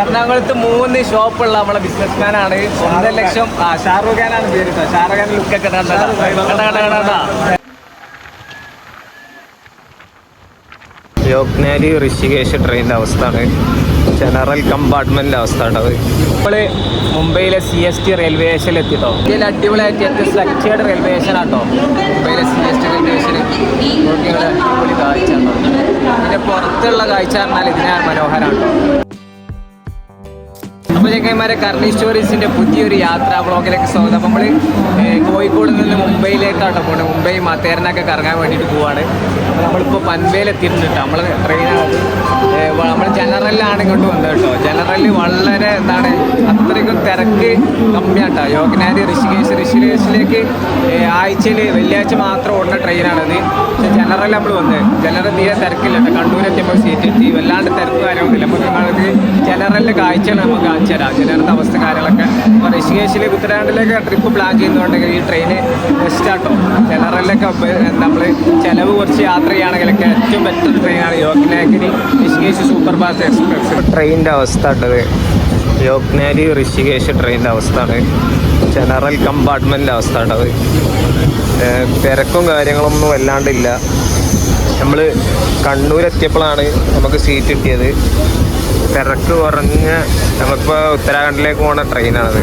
എറണാകുളത്ത് 3 ഷോപ്പുള്ള നമ്മളെ ബിസിനസ്മാനാണ്. 1.5 ലക്ഷം. ഷാറൂഖ് ഖാനാണ് പേര് കേട്ടോ. ഷാറൂഖ് ഖാൻ ലുക്കൊക്കെ കണ്ടാ. യോഗ്നാലി ഋഷികേശ് ട്രെയിനിൻ്റെ അവസ്ഥയാണ്. ജനറൽ കമ്പാർട്ട്മെൻറ്റിൻ്റെ അവസ്ഥ ഉണ്ടത്. ഇപ്പോൾ മുംബൈയിലെ CST റെയിൽവേ സ്റ്റേഷനിൽ എത്തിട്ടോ. ഇതിൽ അടിപൊളിയായിട്ട് ഏറ്റവും സ്ട്രക്ചേർഡ് റെയിൽവേ സ്റ്റേഷനാട്ടോ മുംബൈയിലെ CST റെയിൽവേ സ്റ്റേഷൻ. നോക്കിയാൽ അടിപൊളി കാഴ്ച ഉണ്ടോ. ഇതിൻ്റെ പുറത്തുള്ള കാഴ്ച പറഞ്ഞാൽ ഇതിനാണ് മനോഹരമാണ്. അപ്പോൾ ചങ്ങന്മാരെ കർണി സ്റ്റോറീസിൻ്റെ പുതിയൊരു യാത്രാ ബ്ലോഗിലേക്ക് സ്വാഗതം. അപ്പോൾ നമ്മൾ കോഴിക്കോട് നിന്ന് മുംബൈയിലേക്കാട്ടോ പോകുന്നത്. മുംബൈ മത്തേരനൊക്കെ കറങ്ങാൻ വേണ്ടിയിട്ട് പോവാണ്. അപ്പോൾ നമ്മളിപ്പോൾ പൻവേൽ എത്തിയിട്ടുണ്ട് കേട്ടോ. നമ്മൾ ട്രെയിനാണ്, നമ്മൾ ജനറലിലാണ് ഇങ്ങോട്ട് വന്നത് കേട്ടോ. ജനറലിൽ വളരെ അത്രയ്ക്കും തിരക്ക് കമ്മിയാട്ടോ. യോഗ്നാലി ഋഷികേശിലേക്ക് ആഴ്ചയിൽ വെള്ളിയാഴ്ച മാത്രം ഓടുന്ന ട്രെയിനാണത്. പക്ഷേ ജനറൽ നമ്മൾ വന്നത് ജനറൽ തീരെ തിരക്കില്ല കേട്ടോ. കണ്ണൂരെത്തിയപ്പോൾ സീറ്റ് എത്തി, വല്ലാണ്ട് തിരക്ക് കാര്യമൊന്നുമില്ല. നമുക്ക് നിങ്ങൾക്ക് ജനറലിൻ്റെ കാഴ്ചകൾ നമുക്ക് കാണിച്ചു തരാം, ജനറലിൻ്റെ അവസ്ഥ കാര്യങ്ങളൊക്കെ. അപ്പോൾ ഋഷികേശിലേക്ക് ഉത്തരാഖണ്ഡിലേക്ക് ട്രിപ്പ് പ്ലാൻ ചെയ്യുന്നുണ്ടെങ്കിൽ ഈ ട്രെയിന് ബെസ്റ്റാട്ടോ. ജനറലിലൊക്കെ നമ്മൾ ചിലവ് കുറച്ച് യാത്ര ചെയ്യുകയാണെങ്കിലൊക്കെ ഏറ്റവും ബെറ്റർ ട്രെയിനാണ് യോഗ്നാലി ഋഷികേശ് സൂപ്പർ ഫാസ്റ്റ് എക്സ്പ്രസ്. ട്രെയിനിൻ്റെ അവസ്ഥ ഉണ്ടത് യോഗ്നാലി ഋഷികേശ് ട്രെയിനിൻ്റെ അവസ്ഥയാണ്. ജനറൽ കമ്പാർട്ട്മെൻറ്റിൻ്റെ അവസ്ഥ ഉണ്ടത്. തിരക്കും കാര്യങ്ങളൊന്നും വല്ലാണ്ടില്ല. നമ്മൾ കണ്ണൂരെത്തിയപ്പോഴാണ് നമുക്ക് സീറ്റ് കിട്ടിയത്. തിരക്ക് കുറഞ്ഞ് നമുക്കിപ്പോൾ ഉത്തരാഖണ്ഡിലേക്ക് പോകുന്ന ട്രെയിനാണത്.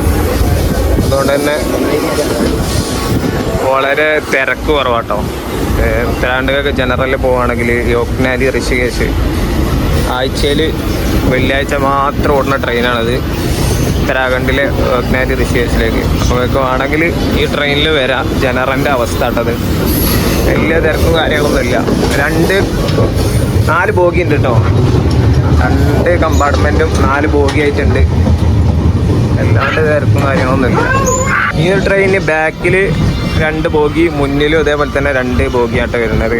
അതുകൊണ്ട് തന്നെ വളരെ തിരക്ക് കുറവാട്ടോ. ഉത്തരാഖണ്ഡിലേക്ക് ജനറലിൽ പോവുകയാണെങ്കിൽ യോഗ്നാലി ഋഷികേശ് ആഴ്ചയിൽ വെള്ളിയാഴ്ച മാത്രം ഓടുന്ന ട്രെയിനാണത്. ഉത്തരാഖണ്ഡിലെ യോഗ്നാലി ഋഷികേശിലേക്ക്. അപ്പോൾ ആണെങ്കിൽ ഈ ട്രെയിനിൽ വരാം. ജനറലിൻ്റെ അവസ്ഥ കേട്ടത് വലിയ തിരക്കും കാര്യങ്ങളൊന്നും ഇല്ല. 4 ബോഗി ഉണ്ട് കേട്ടോ. 2 കമ്പാർട്ട്മെൻറ്റും 4 ബോഗി ആയിട്ടുണ്ട്. അല്ലാണ്ട് തിരക്കും കാര്യങ്ങളൊന്നുമില്ല. ഈ ഒരു ട്രെയിനിന് ബാക്കിൽ 2 ബോഗി, മുന്നിലും അതേപോലെ തന്നെ 2 ബോഗിയായിട്ട് വരുന്നത്.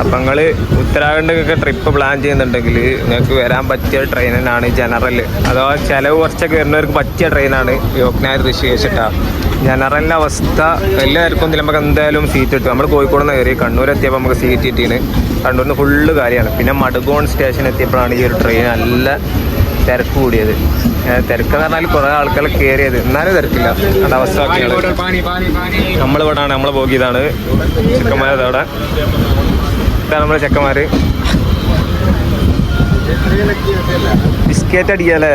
അപ്പം നിങ്ങൾ ഉത്തരാഖണ്ഡൊക്കെ ട്രിപ്പ് പ്ലാൻ ചെയ്യുന്നുണ്ടെങ്കിൽ നിങ്ങൾക്ക് വരാൻ പറ്റിയ ട്രെയിൻ തന്നെയാണ് ജനറൽ. അഥവാ ചിലവ് കുറച്ചൊക്കെ വരുന്നവർക്ക് പറ്റിയ ട്രെയിനാണ് യോഗ്നാലി ഋഷികേശ് കേട്ടോ. ജനറലിൻ്റെ അവസ്ഥ എല്ലാവർക്കും നമുക്ക് എന്തായാലും സീറ്റ് കിട്ടും. നമ്മൾ കോഴിക്കോട് നിന്ന് കയറി കണ്ണൂരെത്തിയപ്പോൾ നമുക്ക് സീറ്റ് കിട്ടീന്. കണ്ണൂരിൽ നിന്ന് ഫുള്ള് കാര്യമാണ്. പിന്നെ മടുഗോൺ സ്റ്റേഷൻ എത്തിയപ്പോഴാണ് ഈ ഒരു ട്രെയിൻ നല്ല തിരക്ക് കൂടിയത്. തിരക്കെന്ന് പറഞ്ഞാൽ കുറേ ആൾക്കാർ കയറിയത്, എന്നാലും തിരക്കില്ല. അത് അവസ്ഥ നമ്മളിവിടാണ്, നമ്മളെ പോകിയതാണ് ചെക്കന്മാരതവിടെ. ഇതാണ് നമ്മളെ ചെക്കന്മാർ. ബിസ്ക്കറ്റ് അടിക്കാല്ലേ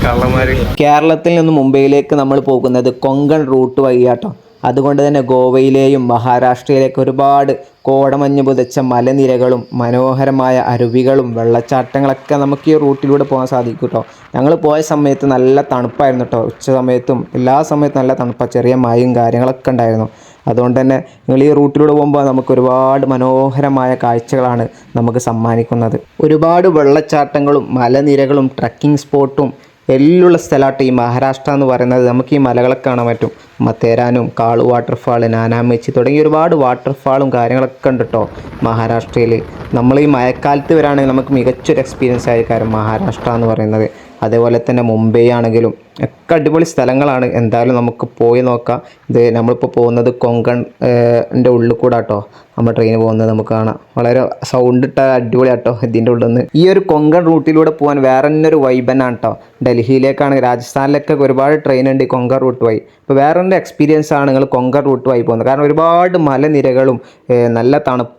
കള്ളന്മാർ. കേരളത്തിൽ നിന്ന് മുംബൈയിലേക്ക് നമ്മൾ പോകുന്നത് കൊങ്കൺ റൂട്ട് വഴിയാട്ടോ. അതുകൊണ്ട് തന്നെ ഗോവയിലെയും മഹാരാഷ്ട്രയിലേക്ക് ഒരുപാട് കോടമഞ്ഞ് പുതച്ച മലനിരകളും മനോഹരമായ അരുവികളും വെള്ളച്ചാട്ടങ്ങളൊക്കെ നമുക്ക് ഈ റൂട്ടിലൂടെ പോകാൻ സാധിക്കും കേട്ടോ. ഞങ്ങൾ പോയ സമയത്ത് നല്ല തണുപ്പായിരുന്നു കേട്ടോ. ഉച്ച സമയത്തും എല്ലാ സമയത്തും നല്ല തണുപ്പാണ്. ചെറിയ മഴയും കാര്യങ്ങളൊക്കെ ഉണ്ടായിരുന്നു. അതുകൊണ്ട് തന്നെ നിങ്ങൾ ഈ റൂട്ടിലൂടെ പോകുമ്പോൾ നമുക്ക് ഒരുപാട് മനോഹരമായ കാഴ്ചകളാണ് നമുക്ക് സമ്മാനിക്കുന്നത്. ഒരുപാട് വെള്ളച്ചാട്ടങ്ങളും മലനിരകളും ട്രക്കിംഗ് സ്പോട്ടും എല്ലുള്ള സ്ഥലമായിട്ട് ഈ മഹാരാഷ്ട്ര എന്ന് പറയുന്നത്. നമുക്ക് ഈ മലകളൊക്കെ കാണാൻ പറ്റും. മത്തേരാനും, കാളു വാട്ടർഫാൾ, നാനാമിച്ചി തുടങ്ങിയ ഒരുപാട് വാട്ടർഫാളും കാര്യങ്ങളൊക്കെ ഉണ്ട് കേട്ടോ മഹാരാഷ്ട്രയിൽ. നമ്മൾ ഈ മഴക്കാലത്ത് വരാണെങ്കിൽ നമുക്ക് മികച്ചൊരു എക്സ്പീരിയൻസ് ആയിരിക്കും മഹാരാഷ്ട്ര എന്ന് പറയുന്നത്. അതേപോലെ തന്നെ മുംബൈ ആണെങ്കിലും ഒക്കെ അടിപൊളി സ്ഥലങ്ങളാണ്. എന്തായാലും നമുക്ക് പോയി നോക്കാം. ഇത് നമ്മളിപ്പോൾ പോകുന്നത് കൊങ്കണിൻ്റെ ഉള്ളിൽ കൂടെ കേട്ടോ നമ്മൾ ട്രെയിൻ പോകുന്നത് നമുക്ക് കാണാം. വളരെ സൗണ്ട് ഇട്ട അടിപൊളിയാട്ടോ ഇതിൻ്റെ ഉള്ളിൽ നിന്ന്. ഈ ഒരു കൊങ്കൺ റൂട്ടിലൂടെ പോകാൻ വേറെ തന്നെ ഒരു വൈബനാണ് കേട്ടോ. ഡൽഹിയിലേക്കാണ്, രാജസ്ഥാനിലൊക്കെ ഒരുപാട് ട്രെയിൻ ഉണ്ട് ഈ കൊങ്കൺ റൂട്ട് വഴി. ഇപ്പോൾ വേറെ ഒരു എക്സ്പീരിയൻസ് ആണ് നിങ്ങൾ കൊങ്കൺ റൂട്ട് വഴി പോകുന്നത്. കാരണം ഒരുപാട് മലനിരകളും നല്ല തണുപ്പ്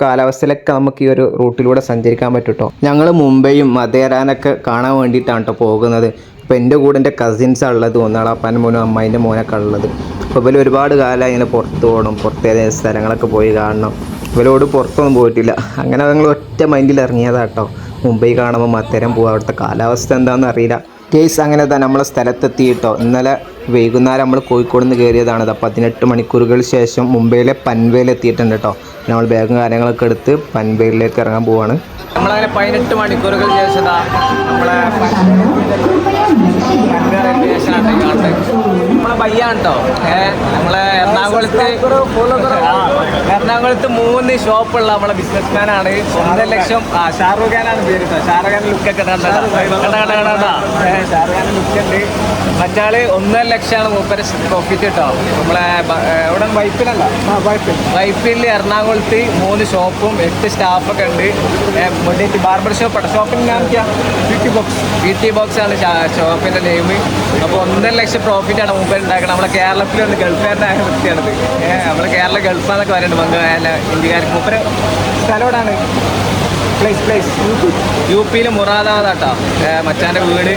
കാലാവസ്ഥയിലൊക്കെ നമുക്ക് ഈ ഒരു റൂട്ടിലൂടെ സഞ്ചരിക്കാൻ പറ്റും കേട്ടോ. ഞങ്ങൾ മുംബൈയും മതേരാനൊക്കെ കാണാൻ വേണ്ടിയിട്ടാണ് കേട്ടോ പോകുന്നത്. അപ്പോൾ എൻ്റെ കൂടെ എൻ്റെ കസിൻസാണ് ഉള്ളത്. ഒന്നാൾ അപ്പൻ്റെ മോനും അമ്മേൻ്റെ മോനൊക്കെ ഉള്ളത്. അപ്പോൾ ഇവർ ഒരുപാട് കാലമായി ഇങ്ങനെ പുറത്ത് പോകണം, പുറത്തേത് സ്ഥലങ്ങളൊക്കെ പോയി കാണണം. ഇവരോട് പുറത്തൊന്നും പോയിട്ടില്ല. അങ്ങനെ ഞങ്ങൾ ഒറ്റ മൈൻഡിൽ ഇറങ്ങിയതാണ് കേട്ടോ. മുംബൈ കാണുമ്പോൾ മത്തേരം പോകാം. അവിടുത്തെ കാലാവസ്ഥ എന്താണെന്ന് അറിയില്ല. കേസ് അങ്ങനെ തന്നെ നമ്മളെ സ്ഥലത്തെത്തിയിട്ടോ. ഇന്നലെ വൈകുന്നേരം നമ്മൾ കോഴിക്കോട് നിന്ന് കയറിയതാണ്. 18 മണിക്കൂറുകൾ ശേഷം മുംബൈയിലെ പൻവേൽ എത്തിയിട്ടുണ്ട് കേട്ടോ. നമ്മൾ ബാഗും കാര്യങ്ങളൊക്കെ എടുത്ത് പൻവേലിലേക്ക് ഇറങ്ങാൻ പോവാണ്. നമ്മളങ്ങനെ 18 മണിക്കൂറുകൾ ശേഷം നമ്മളെ റെയിൽവേ സ്റ്റേഷനാണ് കാണുന്നത്. നമ്മളെ പയ്യാണ് കേട്ടോ. നമ്മളെ എറണാകുളത്ത് 3 ഷോപ്പുള്ള നമ്മളെ ബിസിനസ് ആണ്. 1.5 ലക്ഷം. ഷാറൂഖ് ഖാനാണ് പേര് കേട്ടോ. ഷാറൂഖ് ഖാൻ ലുക്കൊക്കെ ഷാറൂഖ് ഖാൻ ലുക്ക് ഉണ്ട്. മറ്റാള് 1.5 ലക്ഷമാണ് മൂപ്പര് പ്രോഫിറ്റ് കേട്ടോ. നമ്മളെ ഇവിടെ വൈപ്പിൽ എറണാകുളത്ത് 3 ഷോപ്പും 8 സ്റ്റാഫൊക്കെ ഉണ്ട്. ബാർബർ ഷോപ്പാണ്. ഷോപ്പിന് നാം ബ്യൂട്ടി ബോക്സ് ആണ് ഷോപ്പിന്റെ നെയിം. അപ്പോൾ 1.5 ലക്ഷം പ്രോഫിറ്റാണ് മൂപ്പര് ഉണ്ടാക്കുന്നത്. നമ്മളെ കേരളത്തിൽ വന്ന് ഗൾഫുകാരനായ വ്യക്തിയാണിത്. നമ്മള് കേരള ഗൾഫാന്നൊക്കെ പറയുന്നുണ്ട് ഇന്ത്യക്കാർക്ക്. മൂപ്പര് സ്ഥലമാണ് പ്ലേസ് UP-യിൽ മുറാദാബാദാട്ടോ മച്ചാൻ്റെ വീട്.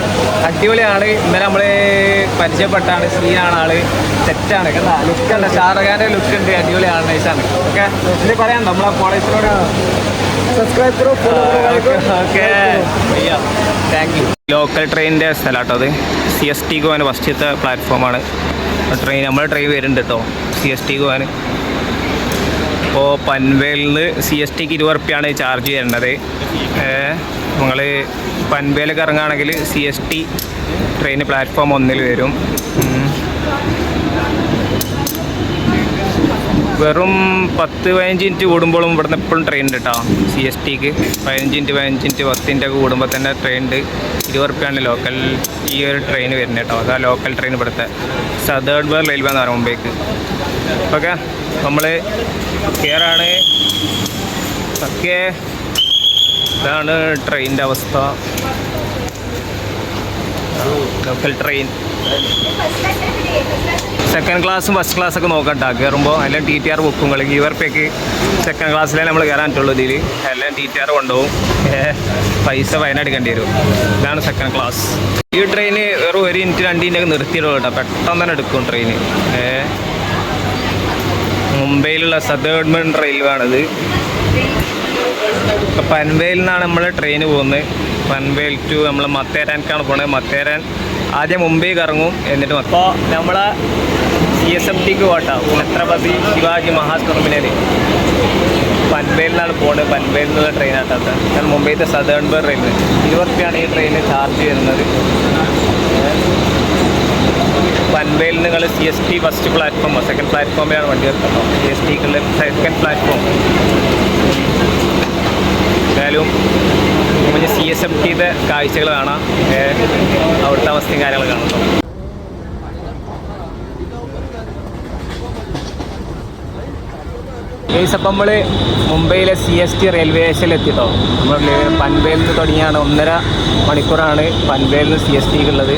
അടിപൊളിയാണ്. ഇന്നലെ നമ്മൾ പരിചയപ്പെട്ടാണ്. സീനാണ് ആള്. സെറ്റാണ്. കേട്ടോ ലുക്കുണ്ട്. ഷാറൂഖ് ഖാൻ്റെ ലുക്ക് ഉണ്ട്. അടിപൊളിയാണ്. നൈസാണ്. ഓക്കെ ഇത് പറയാനുണ്ടോ നമ്മളെ കോളേജിനോട്? Subscribe okay thank you. Local ട്രെയിനിൻ്റെ സ്ഥലം കേട്ടോ അത്. CST പോകാൻ ഫസ്റ്റത്തെ പ്ലാറ്റ്ഫോമാണ് ട്രെയിൻ. നമ്മൾ ട്രെയിൻ വരുന്നുണ്ട് കേട്ടോ CST പോകാൻ. അപ്പോൾ പൻവേലിൽ നിന്ന് CSTക്ക് 20 റുപ്യാണ് ചാർജ് ചെയ്യേണ്ടത്. നിങ്ങൾ പൻവേലൊക്കെ ഇറങ്ങുകയാണെങ്കിൽ CST ട്രെയിൻ പ്ലാറ്റ്ഫോം 1 വരും. വെറും 10-15 മിനിറ്റ് കൂടുമ്പോഴും ഇവിടുന്ന് എപ്പോഴും ട്രെയിൻ ഉണ്ട് കേട്ടോ CSTക്ക്. 15 മിനിറ്റ് 10 മിനിറ്റ് ഒക്കെ കൂടുമ്പോൾ തന്നെ ട്രെയിൻ ഉണ്ട്. 20 റുപ്യാണ് ലോക്കൽ ഈ ഒരു ട്രെയിൻ വരുന്നത് കേട്ടോ. അതാ ലോക്കൽ ട്രെയിൻ ഇവിടുത്തെ സദേൺ ബേർ റെയിൽവേ എന്ന് പറയും മുംബൈക്ക്. ഓക്കെ നമ്മൾ കയറാണ്. ഓക്കെ ഇതാണ് ട്രെയിനിൻ്റെ അവസ്ഥ. ലോക്കൽ ട്രെയിൻ സെക്കൻഡ് ക്ലാസ്സും ഫസ്റ്റ് ക്ലാസ്സൊക്കെ നോക്കണ്ട കയറുമ്പോൾ. എല്ലാം TTR ബുക്കും കളിക്കും. 20 റുപ്യക്ക് സെക്കൻഡ് ക്ലാസ്സിലേ നമ്മൾ കയറാൻ പറ്റുള്ളൂ. ഇതിൽ എല്ലാം TTR കൊണ്ടുപോകും. പൈസ ഫൈനടിക്കേണ്ടി വരും. ഇതാണ് സെക്കൻഡ് ക്ലാസ്. ഈ ട്രെയിന് വെറും 1 മിനിറ്റ് 2 മിനിറ്റ് ഒക്കെ നിർത്തിയിടുള്ളൂ കേട്ടോ. പെട്ടെന്ന് തന്നെ എടുക്കും ട്രെയിന്. മുംബൈയിലുള്ള സദേൺ റെയിൽവേ ആണിത്. പൻവേലിൽ നിന്നാണ് നമ്മൾ ട്രെയിന് പോകുന്നത്. പൻവേൽ ടു നമ്മൾ മത്തേരാൻക്കാണ് പോകുന്നത്. മത്തേരാൻ ആദ്യം മുംബൈക്ക് ഇറങ്ങും. എന്നിട്ട് അപ്പോൾ നമ്മളെ CSMTക്ക് പോകട്ടോ. ഛത്രപതി ശിവാജി മഹാരാജ് ടെർമിനൽ പൻവേലിൽ നിന്നാണ് പോകുന്നത്. പൻവേലിൽ നിന്നുള്ള ട്രെയിൻ ആട്ടാത്ത. ഞാൻ മുംബൈത്തെ സദേൺ ബേർ റെയിൽവേ 20 റുപ്യാണ് ഈ ട്രെയിന് ചാർജ് ചെയ്യുന്നത്. പൻവേലിൽ നിങ്ങൾ CST ഫസ്റ്റ് പ്ലാറ്റ്ഫോം സെക്കൻഡ് പ്ലാറ്റ്ഫോമിലാണ് വണ്ടി നിർത്തട്ടോ. CSTക്കുള്ള സെക്കൻഡ് പ്ലാറ്റ്ഫോം. എന്തായാലും നമുക്ക് CSMTയുടെ കാഴ്ചകൾ കാണാം. അവിടുത്തെ അവസ്ഥയും കാര്യങ്ങൾ കാണുന്നു. അപ്പം നമ്മൾ മുംബൈയിലെ CST റെയിൽവേ സ്റ്റേഷനിൽ എത്തിയിട്ടോ. നമ്മൾ പൻവേലിൽ നിന്ന് തുടങ്ങിയാണ്. 1.5 മണിക്കൂറാണ് പൻവേലിൽ നിന്ന് CSTക്കുള്ളത്.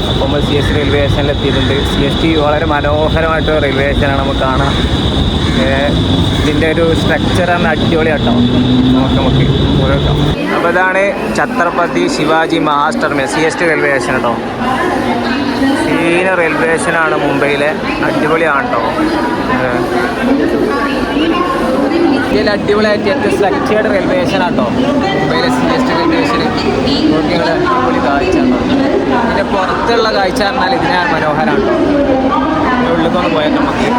അപ്പോൾ നമ്മൾ CST റെയിൽവേ സ്റ്റേഷനിൽ എത്തിയിട്ടുണ്ട്. CST വളരെ മനോഹരമായിട്ട് റെയിൽവേ സ്റ്റേഷനാണ് നമുക്ക് കാണാം. ഇതിൻ്റെ ഒരു സ്ട്രക്ചറാണ് അടിപൊളിയാട്ടോ. നമുക്ക് ഓരോട്ടോ. അപ്പോൾ ഇതാണ് Chhatrapati Shivaji Maharaj terminal CST railway station കേട്ടോ. സീന റെയിൽവേ സ്റ്റേഷനാണ് മുംബൈയിലെ. അടിപൊളിയാണ് കേട്ടോ. ഇതിൽ അടിപൊളിയായിട്ട് ഏറ്റവും സ്ട്രക്ചേർഡ് റെയിൽവേ സ്റ്റേഷനാണ് കേട്ടോ മുംബൈയിലെ CST റെയിൽവേ സ്റ്റേഷൻ. നോക്കിയുള്ള അടിപൊളി കാഴ്ച കേട്ടോ. ഇതിൻ്റെ പുറത്തുള്ള കാഴ്ച പറഞ്ഞാൽ ഇതിനെ മനോഹരമാണ് കേട്ടോ. ഇതിൻ്റെ ഉള്ളിലൊന്ന് പോയാൽ നമുക്ക്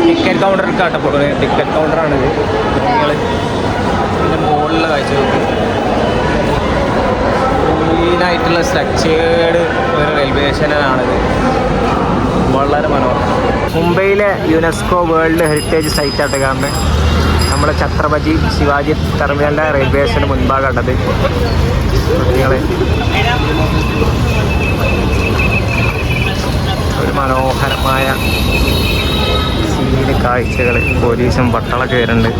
ടിക്കറ്റ് കൗണ്ടർക്ക് കാട്ടപ്പെടും. ടിക്കറ്റ് കൗണ്ടറാണിത്. നിങ്ങൾ ഇതിൻ്റെ മുകളിലുള്ള കാഴ്ച നോക്കി. ക്ലീനായിട്ടുള്ള സ്ട്രക്ചേർഡ് ഒരു റെയിൽവേ സ്റ്റേഷനാണിത്. വളരെ മനോഹരം. മുംബൈയിലെ യുനെസ്കോ വേൾഡ് ഹെറിറ്റേജ് സൈറ്റായിട്ട് കാണുന്നത് നമ്മുടെ ഛത്രപതി ശിവാജി ടെർമിനലിൻ്റെ റെയിൽവേ സ്റ്റേഷന് മുൻഭാഗമുള്ളത്. കുട്ടികളെ ഒരു മനോഹരമായ സീന് കാഴ്ചകൾ. പോലീസും പട്ടാളൊക്കെ വരുന്നുണ്ട്.